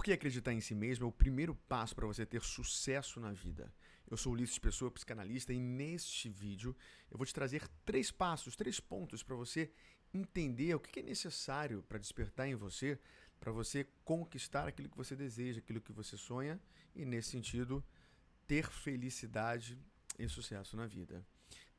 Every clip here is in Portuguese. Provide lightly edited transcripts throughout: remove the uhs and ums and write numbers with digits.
Porque acreditar em si mesmo é o primeiro passo para você ter sucesso na vida. Eu sou Ulisses Pessoa, psicanalista, e neste vídeo eu vou te trazer 3 passos, 3 pontos para você entender o que é necessário para despertar em você, para você conquistar aquilo que você deseja, aquilo que você sonha e, nesse sentido, ter felicidade e sucesso na vida.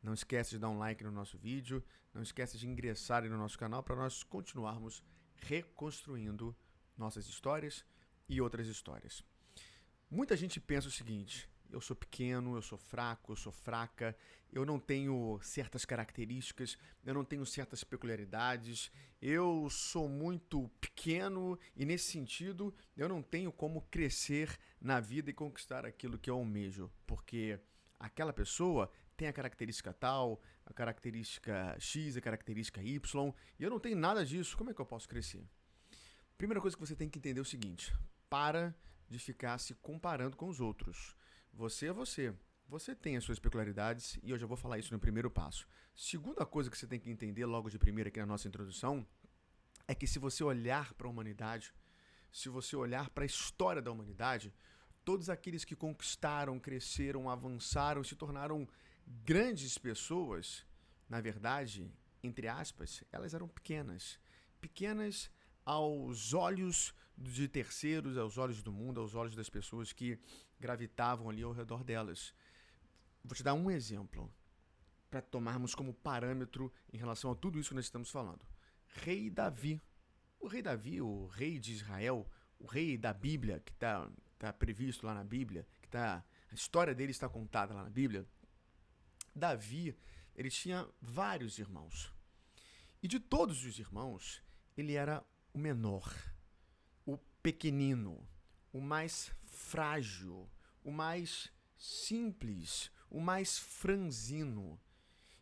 Não esquece de dar um like no nosso vídeo, não esquece de ingressar no nosso canal para nós continuarmos reconstruindo nossas histórias e outras histórias. Muita gente pensa o seguinte: eu sou pequeno, eu sou fraco, eu sou fraca, eu não tenho certas características, eu não tenho certas peculiaridades, eu sou muito pequeno e, nesse sentido, eu não tenho como crescer na vida e conquistar aquilo que eu almejo, porque aquela pessoa tem a característica tal, a característica X, a característica Y, e eu não tenho nada disso, como é que eu posso crescer? Primeira coisa que você tem que entender é o seguinte: para de ficar se comparando com os outros. Você é você. Você tem as suas peculiaridades e eu já vou falar isso no primeiro passo. Segunda coisa que você tem que entender logo de primeira aqui na nossa introdução é que se você olhar para a humanidade, se você olhar para a história da humanidade, todos aqueles que conquistaram, cresceram, avançaram, se tornaram grandes pessoas, na verdade, entre aspas, elas eram pequenas. Pequenas aos olhos de terceiros, aos olhos do mundo, aos olhos das pessoas que gravitavam ali ao redor delas. Vou te dar um exemplo para tomarmos como parâmetro em relação a tudo isso que nós estamos falando. Rei Davi. O rei Davi, o rei de Israel, o rei da Bíblia, que está previsto lá na Bíblia, a história dele está contada lá na Bíblia. Davi, ele tinha vários irmãos. E de todos os irmãos, ele era o menor, o pequenino, o mais frágil, o mais simples, o mais franzino.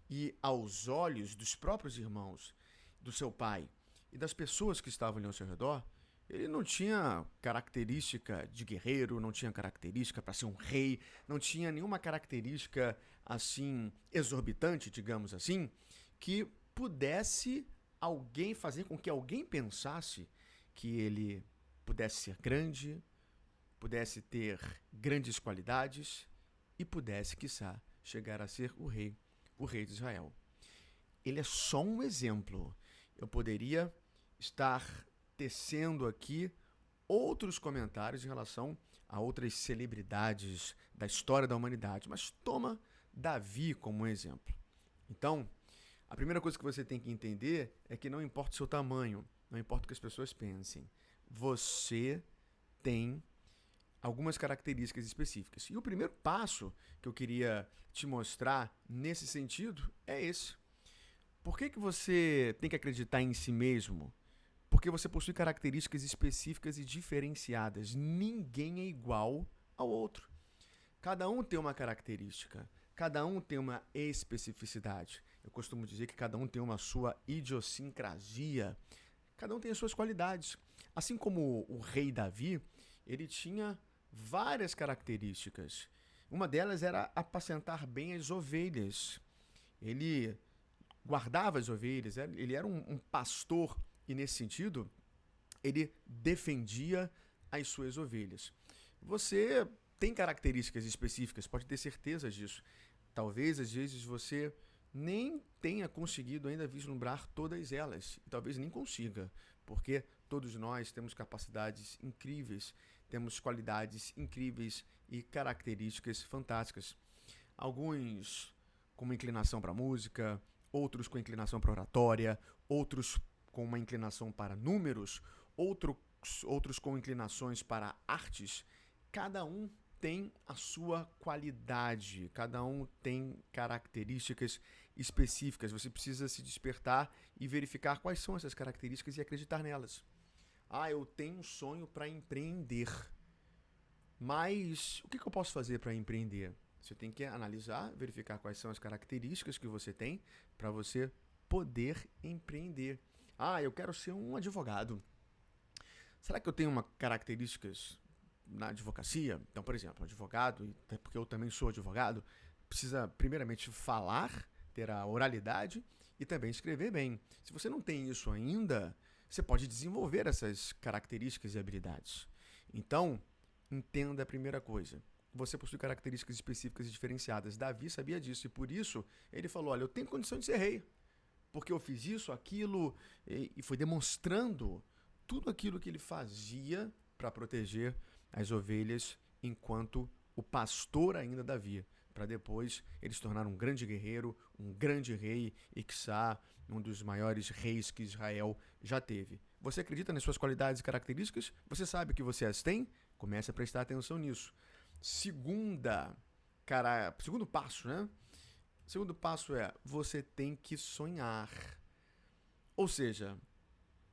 E aos olhos dos próprios irmãos, do seu pai e das pessoas que estavam ali ao seu redor, ele não tinha característica de guerreiro, não tinha característica para ser um rei, não tinha nenhuma característica assim exorbitante, digamos assim, que pudesse fazer com que alguém pensasse que ele pudesse ser grande, pudesse ter grandes qualidades e pudesse, quiçá, chegar a ser o rei de Israel. Ele é só um exemplo. Eu poderia estar tecendo aqui outros comentários em relação a outras celebridades da história da humanidade, mas toma Davi como exemplo. Então, a primeira coisa que você tem que entender é que não importa o seu tamanho, não importa o que as pessoas pensem, você tem algumas características específicas. E o primeiro passo que eu queria te mostrar nesse sentido é esse. Por que você tem que acreditar em si mesmo? Porque você possui características específicas e diferenciadas. Ninguém é igual ao outro. Cada um tem uma característica, cada um tem uma especificidade. Eu costumo dizer que cada um tem uma sua idiosincrasia. Cada um tem as suas qualidades. Assim como o rei Davi, ele tinha várias características. Uma delas era apacentar bem as ovelhas. Ele guardava as ovelhas, ele era um pastor e, nesse sentido, ele defendia as suas ovelhas. Você tem características específicas, pode ter certeza disso. Talvez, às vezes, você nem tenha conseguido ainda vislumbrar todas elas. E talvez nem consiga, porque todos nós temos capacidades incríveis, temos qualidades incríveis e características fantásticas. Alguns com uma inclinação para música, outros com inclinação para oratória, outros com uma inclinação para números, outros com inclinações para artes. Cada um tem a sua qualidade, cada um tem características específicas. Você precisa se despertar e verificar quais são essas características e acreditar nelas. Eu tenho um sonho para empreender, mas o que eu posso fazer para empreender? Você tem que analisar, verificar quais são as características que você tem para você poder empreender. Eu quero ser um advogado. Será que eu tenho características na advocacia? Então, por exemplo, um advogado, até porque eu também sou advogado, precisa primeiramente falar, ter a oralidade e também escrever bem. Se você não tem isso ainda, você pode desenvolver essas características e habilidades. Então, entenda a primeira coisa. Você possui características específicas e diferenciadas. Davi sabia disso e por isso ele falou, olha, eu tenho condição de ser rei. Porque eu fiz isso, aquilo, e foi demonstrando tudo aquilo que ele fazia para proteger as ovelhas enquanto o pastor ainda Davi, para depois ele se tornar um grande guerreiro, um grande rei e, quiçá, um dos maiores reis que Israel já teve. Você acredita nas suas qualidades e características? Você sabe que você as tem? Comece a prestar atenção nisso. Segundo passo, né? O segundo passo é, você tem que sonhar. Ou seja,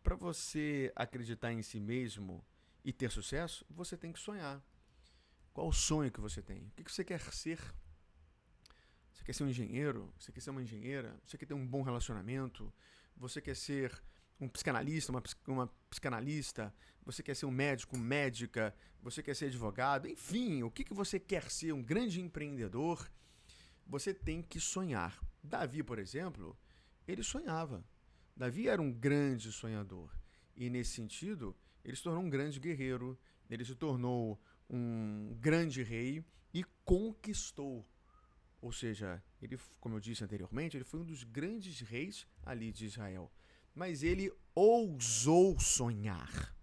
para você acreditar em si mesmo e ter sucesso, você tem que sonhar. Qual o sonho que você tem? O que você quer ser? Você quer ser um engenheiro? Você quer ser uma engenheira? Você quer ter um bom relacionamento? Você quer ser um psicanalista, uma psicanalista? Você quer ser um médico, médica? Você quer ser advogado? Enfim, o que você quer ser? Um grande empreendedor? Você tem que sonhar. Davi, por exemplo, ele sonhava. Davi era um grande sonhador. E, nesse sentido, ele se tornou um grande guerreiro, ele se tornou um grande rei e conquistou. Ou seja, ele, como eu disse anteriormente, ele foi um dos grandes reis ali de Israel. Mas ele ousou sonhar.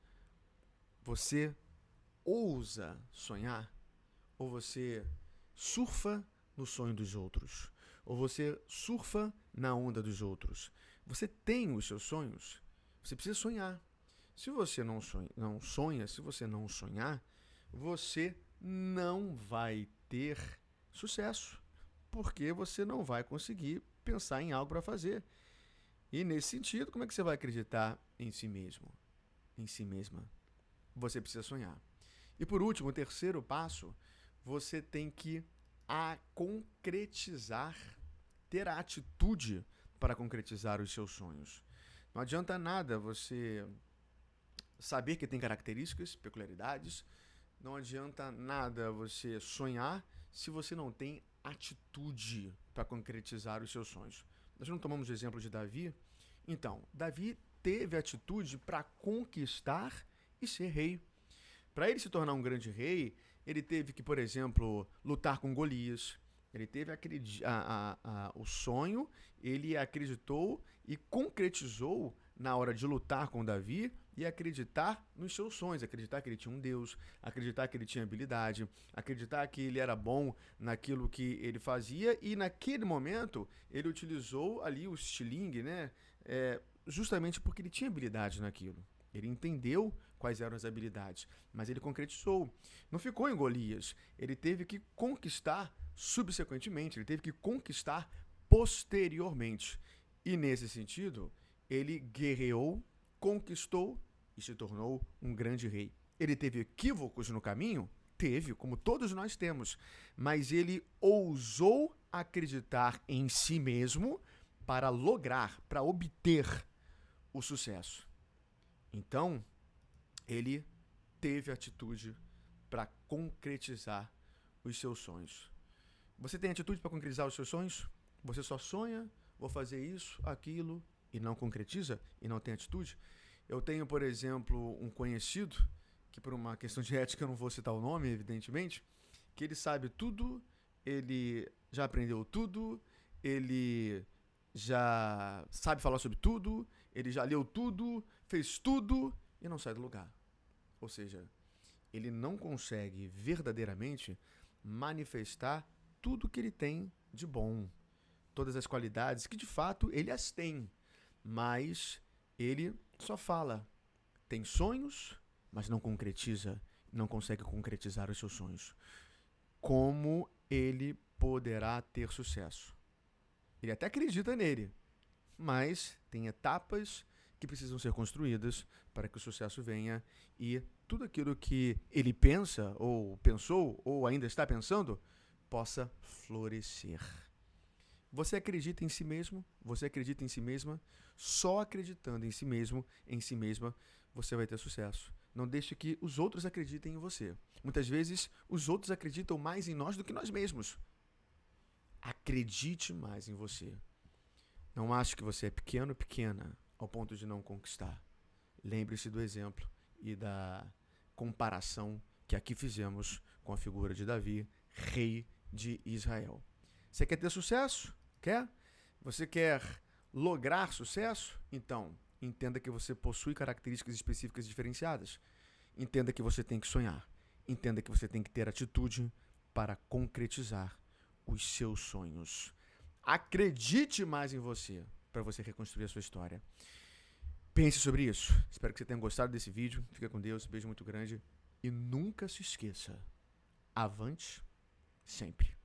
Você ousa sonhar? Ou você surfa no sonho dos outros? Ou você surfa na onda dos outros? Você tem os seus sonhos? Você precisa sonhar. Se você não sonha, se você não sonhar, você não vai ter sucesso, porque você não vai conseguir pensar em algo para fazer. E nesse sentido, como é que você vai acreditar em si mesmo, em si mesma? Você precisa sonhar. E por último, o terceiro passo, você tem que concretizar, ter a atitude para concretizar os seus sonhos. Não adianta nada você saber que tem características, peculiaridades, não adianta nada você sonhar se você não tem atitude para concretizar os seus sonhos. Nós não tomamos o exemplo de Davi? Então, Davi teve atitude para conquistar e ser rei. Para ele se tornar um grande rei, ele teve que, por exemplo, lutar com Golias. Ele teve o sonho, ele acreditou e concretizou na hora de lutar com Davi e acreditar nos seus sonhos, acreditar que ele tinha um Deus, acreditar que ele tinha habilidade, acreditar que ele era bom naquilo que ele fazia e naquele momento ele utilizou ali o estilingue, né? Justamente porque ele tinha habilidade naquilo. Ele entendeu quais eram as habilidades, mas ele concretizou. Não ficou em Golias. Ele teve que conquistar subsequentemente, ele teve que conquistar posteriormente. E nesse sentido, ele guerreou, conquistou e se tornou um grande rei. Ele teve equívocos no caminho? Teve, como todos nós temos, mas ele ousou acreditar em si mesmo para lograr, para obter o sucesso. Então, ele teve atitude para concretizar os seus sonhos. Você tem atitude para concretizar os seus sonhos? Você só sonha, vou fazer isso, aquilo, e não concretiza, e não tem atitude? Eu tenho, por exemplo, um conhecido, que por uma questão de ética eu não vou citar o nome, evidentemente, que ele sabe tudo, ele já aprendeu tudo, ele já sabe falar sobre tudo, ele já leu tudo, fez tudo e não sai do lugar. Ou seja, ele não consegue verdadeiramente manifestar tudo que ele tem de bom, todas as qualidades que de fato ele as tem, mas ele só fala, tem sonhos, mas não concretiza, não consegue concretizar os seus sonhos. Como ele poderá ter sucesso? Ele até acredita nele, mas tem etapas que precisam ser construídas para que o sucesso venha e tudo aquilo que ele pensa, ou pensou, ou ainda está pensando, possa florescer. Você acredita em si mesmo? Você acredita em si mesma? Só acreditando em si mesmo, em si mesma, você vai ter sucesso. Não deixe que os outros acreditem em você. Muitas vezes, os outros acreditam mais em nós do que nós mesmos. Acredite mais em você. Não ache que você é pequeno, pequena, ao ponto de não conquistar. Lembre-se do exemplo e da comparação que aqui fizemos com a figura de Davi, rei de Israel. Você quer ter sucesso? Quer? Você quer lograr sucesso? Então, entenda que você possui características específicas diferenciadas. Entenda que você tem que sonhar. Entenda que você tem que ter atitude para concretizar os seus sonhos. Acredite mais em você para você reconstruir a sua história. Pense sobre isso. Espero que você tenha gostado desse vídeo. Fica com Deus. Beijo muito grande. E nunca se esqueça. Avante sempre.